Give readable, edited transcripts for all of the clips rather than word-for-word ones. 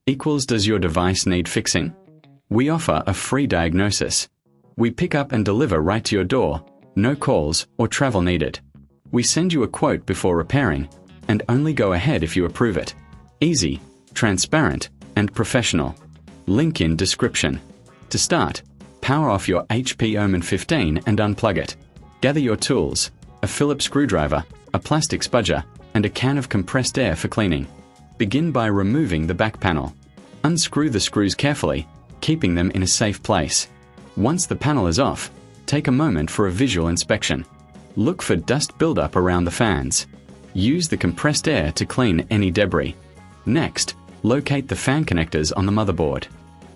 equals does your device need fixing? We offer a free diagnosis. We pick up and deliver right to your door, no calls or travel needed. We send you a quote before repairing, and only go ahead if you approve it. Easy, transparent, and professional. Link in description. To start, power off your HP Omen 15 and unplug it. Gather your tools, a Phillips screwdriver, a plastic spudger, and a can of compressed air for cleaning. Begin by removing the back panel. Unscrew the screws carefully, keeping them in a safe place. Once the panel is off, take a moment for a visual inspection. Look for dust buildup around the fans. Use the compressed air to clean any debris. Next, locate the fan connectors on the motherboard.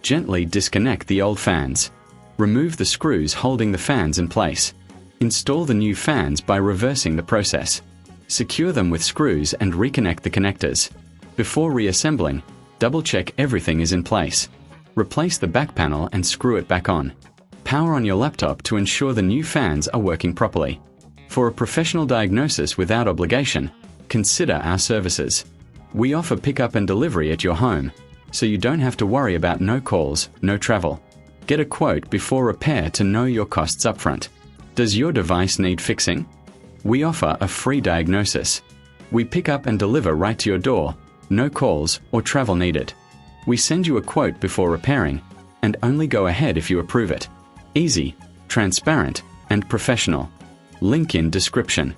Gently disconnect the old fans. Remove the screws holding the fans in place. Install the new fans by reversing the process. Secure them with screws and reconnect the connectors. Before reassembling, double-check everything is in place. Replace the back panel and screw it back on. Power on your laptop to ensure the new fans are working properly. For a professional diagnosis without obligation, consider our services. We offer pickup and delivery at your home, so you don't have to worry about no calls, no travel. Get a quote before repair to know your costs upfront. Does your device need fixing? We offer a free diagnosis. We pick up and deliver right to your door, no calls or travel needed. We send you a quote before repairing, and only go ahead if you approve it. Easy, transparent, and professional. Link in description.